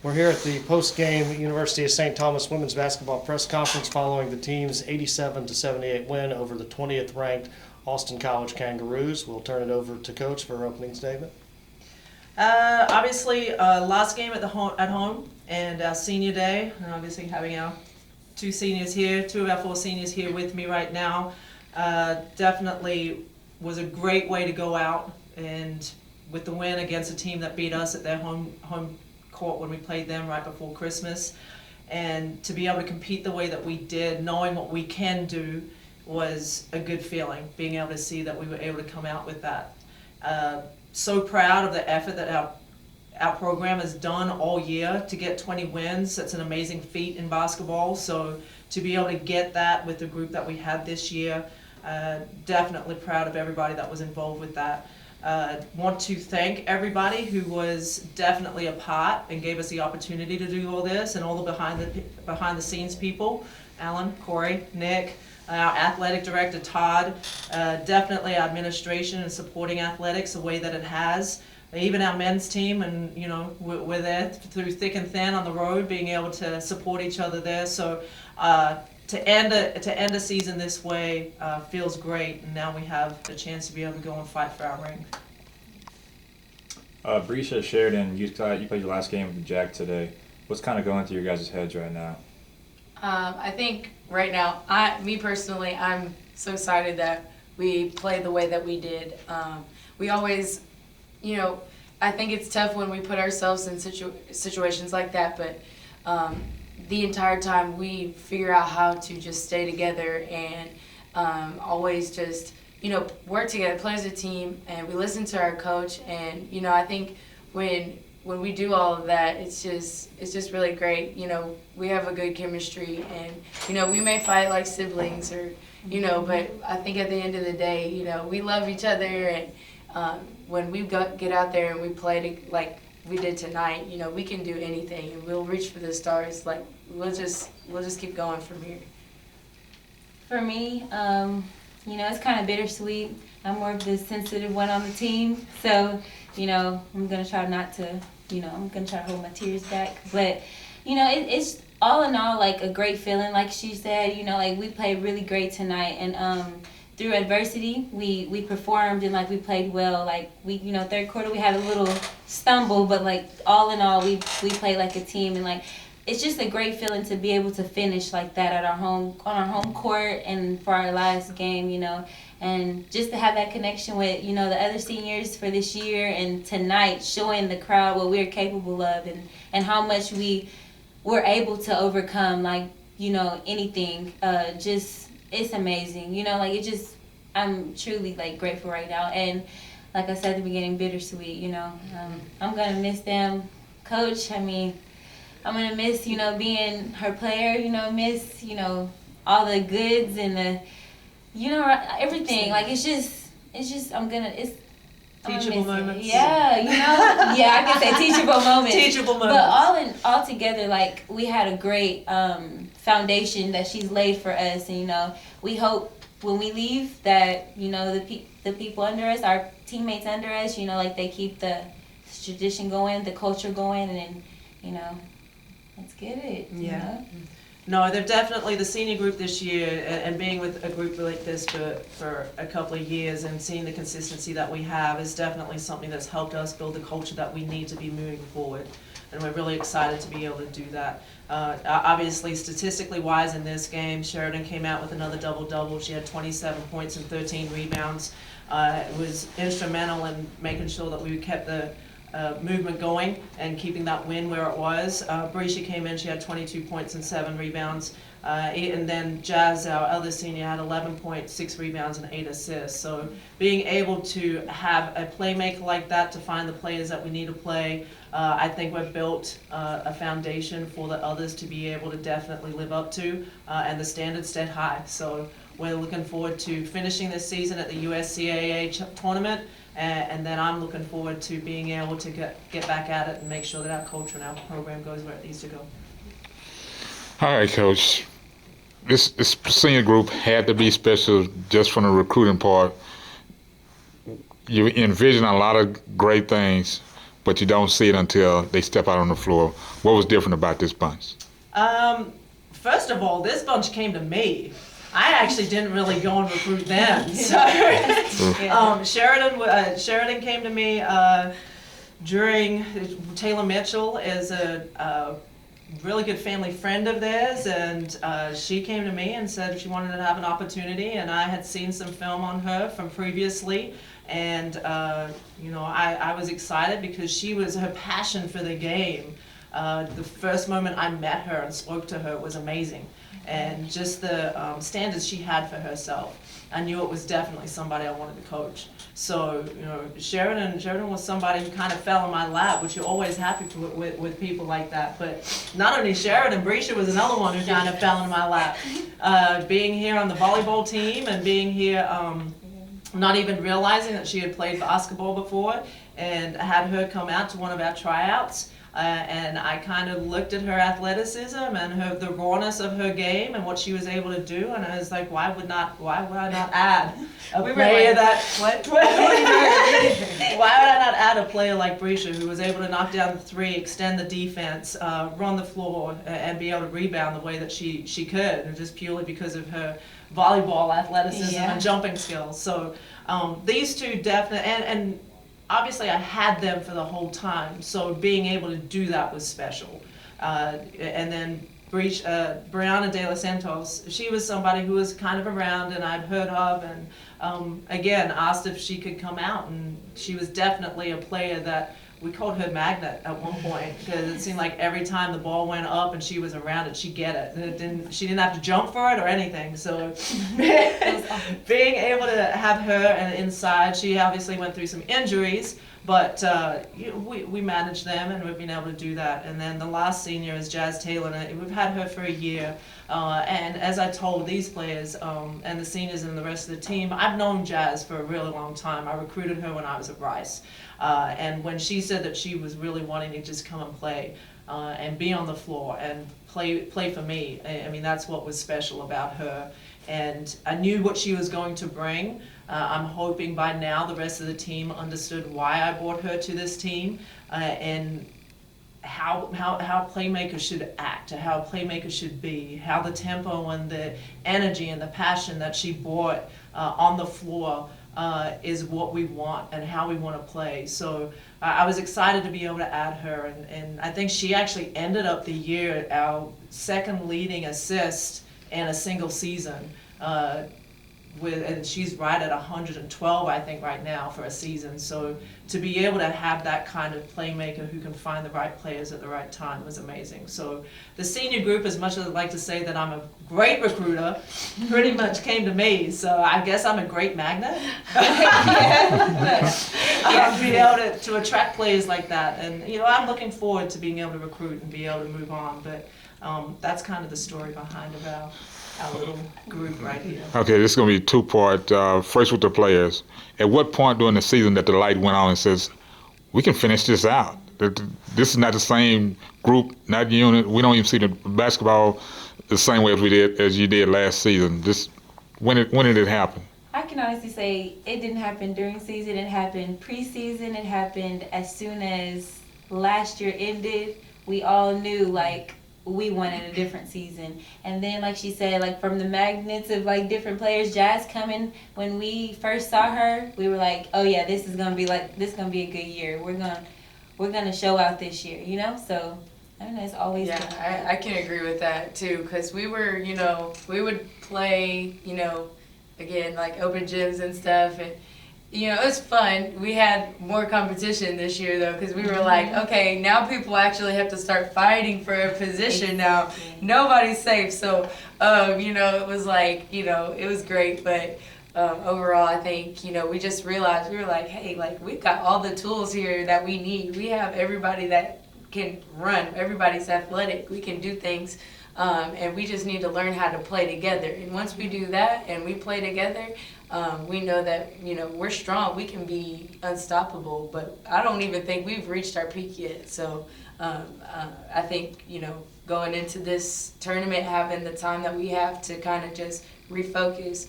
We're here at the post-game University of St. Thomas women's basketball press conference following the team's 87-78 win over the 20th ranked Austin College Kangaroos. We'll turn it over to Coach for her opening statement. Obviously, last game at home and our senior day, and obviously having our two of our four seniors here with me right now, definitely was a great way to go out and with the win against a team that beat us at their home court when we played them right before Christmas. And to be able to compete the way that we did, knowing what we can do, was a good feeling, being able to see that we were able to come out with that. So proud of the effort that our program has done all year to get 20 wins. That's an amazing feat in basketball. So to be able to get that with the group that we had this year, definitely proud of everybody that was involved with that. Want to thank everybody who was definitely a part and gave us the opportunity to do all this, and all the behind the scenes people, Alan, Corey, Nick, our athletic director Todd, definitely our administration and supporting athletics the way that it has, even our men's team, and we're there through thick and thin on the road, being able to support each other there. So to end a season this way feels great, and now we have a chance to be able to go and fight for our ring. Bresha, Sheridan, you played your last game with the Jack today. What's kind of going through your guys' heads right now? I think right now, me personally, I'm so excited that we played the way that we did. We always, I think it's tough when we put ourselves in situations like that, but the entire time we figure out how to just stay together and always just, work together, play as a team, and we listen to our coach. And, I think when we do all of that, it's just really great. We have a good chemistry, and, we may fight like siblings or, but I think at the end of the day, we love each other. And when we get out there and we play like we did tonight, we can do anything, and we'll reach for the stars. Like, we'll just keep going from here. For me, it's kind of bittersweet. I'm more of the sensitive one on the team, so I'm gonna try not to, I'm gonna try to hold my tears back. But it's all in all like a great feeling. Like she said, like we played really great tonight, and through adversity, we performed, and like we played well. Like we, third quarter we had a little stumble, but like all in all, we played like a team, and like it's just a great feeling to be able to finish like that at on our home court and for our last game, and just to have that connection with the other seniors for this year, and tonight showing the crowd what we're capable of, and how much we were able to overcome like anything. Just it's amazing, I'm truly like grateful right now, and like I said at the beginning, bittersweet. I'm gonna miss them, Coach. I'm gonna miss being her player. Miss all the goods and the everything. Like it's just it's Teachable moments. Yeah, yeah, I can say teachable moments. Teachable moments. But all together, like we had a great foundation that she's laid for us, and we hope when we leave that the people under us, our teammates under us, like they keep the tradition going, the culture going, and let's get it. Yeah. No, they're definitely the senior group this year, and being with a group like this for a couple of years and seeing the consistency that we have is definitely something that's helped us build the culture that we need to be moving forward. And we're really excited to be able to do that. Obviously, statistically wise in this game, Sheridan came out with another double-double. She had 27 points and 13 rebounds. It was instrumental in making sure that we kept the movement going and keeping that win where it was. Bresha came in, she had 22 points and 7 rebounds. And then Jazz, our other senior, had 11 points, 6 rebounds, and 8 assists. So being able to have a playmaker like that to find the players that we need to play, I think we've built a foundation for the others to be able to definitely live up to, and the standards stayed high. So we're looking forward to finishing this season at the USCAA tournament, and then I'm looking forward to being able to get back at it and make sure that our culture and our program goes where it needs to go. All right, Coach. This senior group had to be special just from the recruiting part. You envision a lot of great things, but you don't see it until they step out on the floor. What was different about this bunch? First of all, this bunch came to me. I actually didn't really go and recruit them. So Sheridan came to me during. Taylor Mitchell is a really good family friend of theirs, and she came to me and said she wanted to have an opportunity, and I had seen some film on her from previously, and I was excited because her passion for the game. The first moment I met her and spoke to her was amazing, and just the standards she had for herself. I knew it was definitely somebody I wanted to coach. So, Sheridan was somebody who kind of fell in my lap, which you're always happy with people like that. But not only Sheridan, Bresha was another one who kind of fell in my lap. Being here on the volleyball team and being here, not even realizing that she had played basketball before, and had her come out to one of our tryouts. And I kind of looked at her athleticism and the rawness of her game and what she was able to do, and I was like, why would I not add a player like Bresha, who was able to knock down the three, extend the defense, run the floor, and be able to rebound the way that she could, and just purely because of her volleyball athleticism and jumping skills. So these two definitely, and obviously I had them for the whole time, so being able to do that was special. And then Brianna De Los Santos, she was somebody who was kind of around and I'd heard of, and again asked if she could come out, and she was definitely a player that we called her magnet at one point, because it seemed like every time the ball went up and she was around it, she'd get it. And she didn't have to jump for it or anything. So being able to have her and inside, she obviously went through some injuries, but we managed them and we've been able to do that. And then the last senior is Jazz Taylor, and we've had her for a year. And as I told these players and the seniors and the rest of the team, I've known Jazz for a really long time. I recruited her when I was at Rice. And when she said that she was really wanting to just come and play and be on the floor and play for me, I mean, that's what was special about her. And I knew what she was going to bring. I'm hoping by now the rest of the team understood why I brought her to this team and how playmakers should act, how playmakers should be, how the tempo and the energy and the passion that she brought on the floor is what we want and how we want to play. So I was excited to be able to add her, and I think she actually ended up the year our second leading assist in a single season. And she's right at 112, I think, right now for a season. So to be able to have that kind of playmaker who can find the right players at the right time was amazing. So the senior group, as much as I'd like to say that I'm a great recruiter, pretty much came to me. So I guess I'm a great magnet. Be able to attract players like that. And I'm looking forward to being able to recruit and be able to move on. But that's kind of the story behind our little group right here. Okay, this is going to be two-part. First with the players. At what point during the season that the light went on and says, we can finish this out? This is not the same group, not unit. We don't even see the basketball the same way as you did last season. When did it happen? I can honestly say it didn't happen during season. It happened preseason. It happened as soon as last year ended. We all knew, we wanted a different season. And then, like she said, from the magnets of different players, Jazz coming, when we first saw her, we were like, oh yeah, this is gonna be a good year. We're gonna show out this year, So I don't know, it's always I can agree with that too, because we were, we would play, again, open gyms and stuff, and it was fun. We had more competition this year, though, because we were like, okay, now people actually have to start fighting for a position now. Nobody's safe. So, it was it was great. But overall, I think, we just realized, we were like, hey, we've got all the tools here that we need. We have everybody that can run. Everybody's athletic. We can do things. And we just need to learn how to play together. And once we do that and we play together, we know that, we're strong. We can be unstoppable, but I don't even think we've reached our peak yet. So I think, going into this tournament, having the time that we have to kind of just refocus,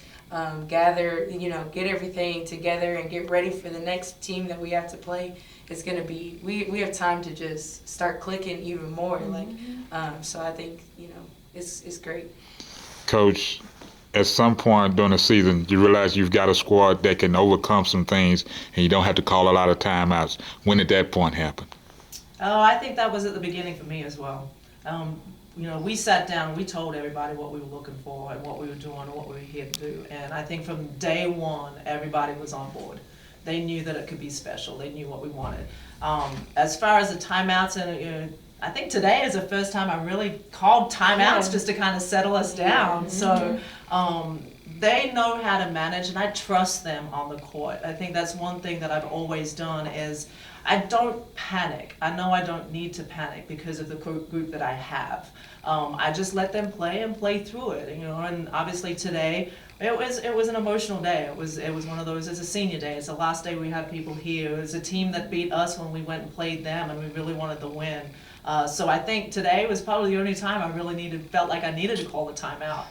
gather, get everything together and get ready for the next team that we have to play. It's going to be, we have time to just start clicking even more. So I think, it's great. Coach, at some point during the season, you realize you've got a squad that can overcome some things and you don't have to call a lot of timeouts. When did that point happen? Oh, I think that was at the beginning for me as well. We sat down and we told everybody what we were looking for and what we were doing and what we were here to do. And I think from day one, everybody was on board. They knew that it could be special. They knew what we wanted. As far as the timeouts, and I think today is the first time I really called timeouts just to kind of settle us down. So they know how to manage, and I trust them on the court. I think that's one thing that I've always done is I don't panic. I know I don't need to panic because of the group that I have. I just let them play and play through it. And obviously today it was an emotional day. It was one of those. It's a senior day. It's the last day we had people here. It was a team that beat us when we went and played them, and we really wanted to win. So I think today was probably the only time I really felt like I needed to call a timeout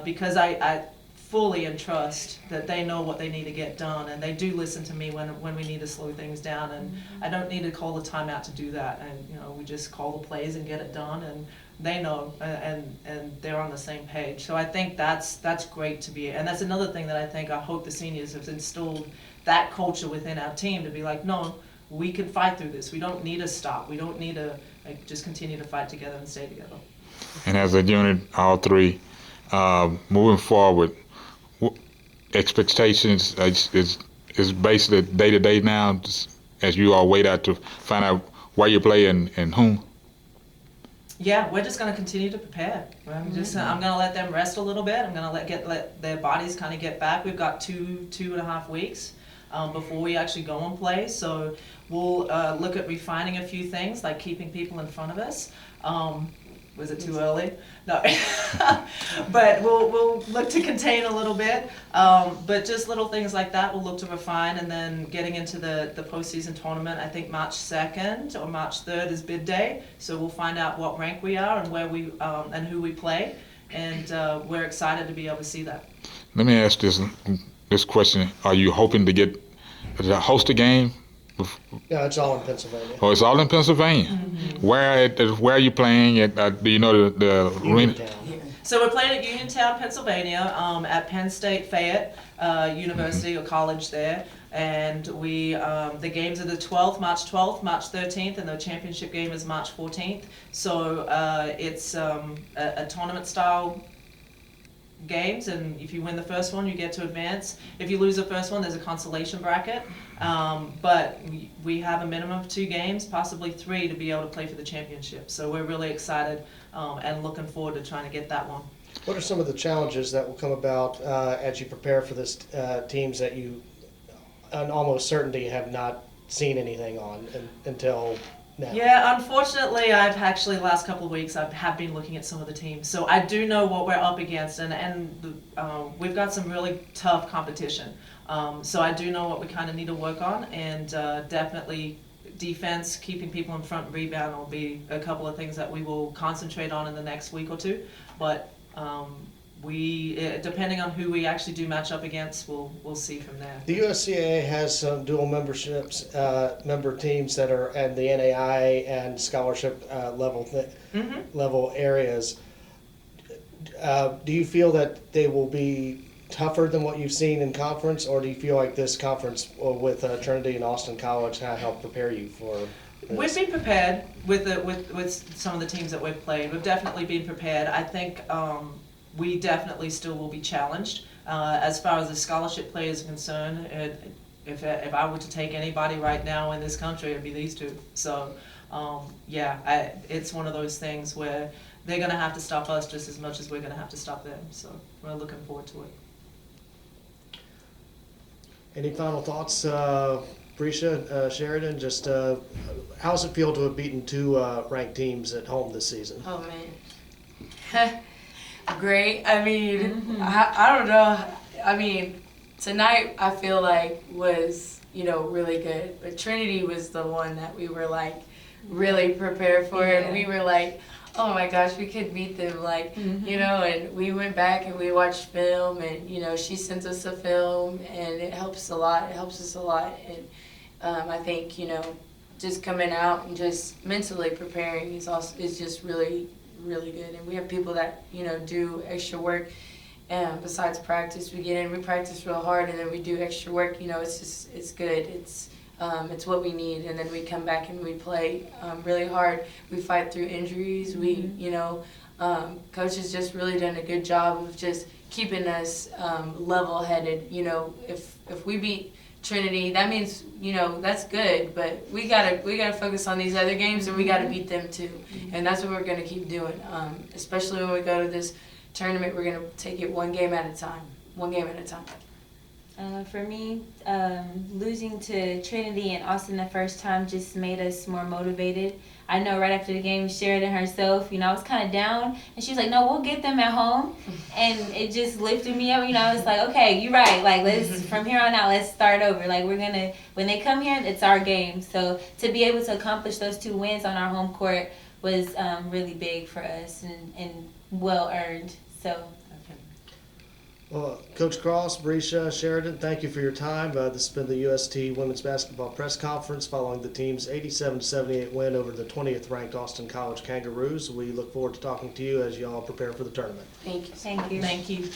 because I fully entrust that they know what they need to get done, and they do listen to me when we need to slow things down, and I don't need to call the timeout to do that. And we just call the plays and get it done, and they know, and they're on the same page. So I think that's great to be, and that's another thing that I hope the seniors have instilled that culture within our team to be like, no, we can fight through this. We don't need to stop. We don't need to just continue to fight together and stay together. And as a unit, all three, moving forward, expectations is basically day to day now, just as you all wait out to find out where you play and whom. Yeah, we're just going to continue to prepare. I'm going to let them rest a little bit. I'm going to let their bodies kind of get back. We've got 2.5 weeks before we actually go and play. So we'll look at refining a few things, like keeping people in front of us. Was it too early? No. But we'll look to contain a little bit. But just little things like that we'll look to refine, and then getting into the postseason tournament, I think March 2nd or March 3rd is bid day. So we'll find out what rank we are and where we and who we play, and we're excited to be able to see that. Let me ask this question: are you hoping to host a game? Yeah, it's all in Pennsylvania. Oh, it's all in Pennsylvania. Mm-hmm. Where are you playing at? Do you know the arena? So we're playing at Uniontown, Pennsylvania, at Penn State Fayette University or college there, and the games are the 12th, March 12th, March 13th, and the championship game is March 14th. So it's a tournament style games, and if you win the first one, you get to advance. If you lose the first one, there's a consolation bracket. But we have a minimum of 2 games, possibly 3, to be able to play for the championship. So we're really excited and looking forward to trying to get that one. What are some of the challenges that will come about as you prepare for this teams that you, in almost certainty, have not seen anything on until now? Yeah, unfortunately, I've actually last couple of weeks I have been looking at some of the teams, so I do know what we're up against, and we've got some really tough competition. So I do know what we kind of need to work on, and definitely defense, keeping people in front, rebound will be a couple of things that we will concentrate on in the next week or two. But depending on who we actually do match up against, we'll see from there. The USCAA has some dual memberships, member teams that are at the NAI and scholarship level areas. Do you feel that they will be tougher than what you've seen in conference, or do you feel like this conference with Trinity and Austin College helped prepare you for this? We've been prepared with some of the teams that we've played. We've definitely been prepared. I think we definitely still will be challenged. As far as the scholarship players are concerned, if I were to take anybody right now in this country, it'd be these two. So it's one of those things where they're going to have to stop us just as much as we're going to have to stop them. So we're looking forward to it. Any final thoughts, Bresha, Sheridan? Just how does it feel to have beaten 2 ranked teams at home this season? Oh man, great. I mean, I don't know. I mean, tonight I feel like was really good, but Trinity was the one that we were like really prepared for, and we were like, oh my gosh, we could beat them, like, you know, and we went back and we watched film, and, you know, she sent us a film, and it helps a lot, it helps us a lot, and I think, you know, just coming out and just mentally preparing is just really, really good, and we have people that, you know, do extra work, and besides practice, we practice real hard, and then we do extra work, you know, it's good, it's what we need, and then we come back and we play really hard. We fight through injuries. We, you know, coach has just really done a good job of just keeping us level-headed. You know, if we beat Trinity, that means, you know, that's good, but we gotta focus on these other games, and we gotta beat them too, and that's what we're gonna keep doing. Especially when we go to this tournament, we're gonna take it one game at a time. For me, losing to Trinity and Austin the first time just made us more motivated. I know right after the game, Sheridan herself, you know, I was kind of down, and she was like, no, we'll get them at home, and it just lifted me up, you know, I was like, okay, you're right, like, let's, from here on out, let's start over, like, we're gonna, when they come here, it's our game, so to be able to accomplish those 2 wins on our home court was really big for us, and well earned, so. Well, Coach Cross, Bresha, Sheridan, thank you for your time. This has been the UST Women's Basketball Press Conference following the team's 87-78 win over the 20th ranked Austin College Kangaroos. We look forward to talking to you as you all prepare for the tournament. Thank you. Thank you. Thank you.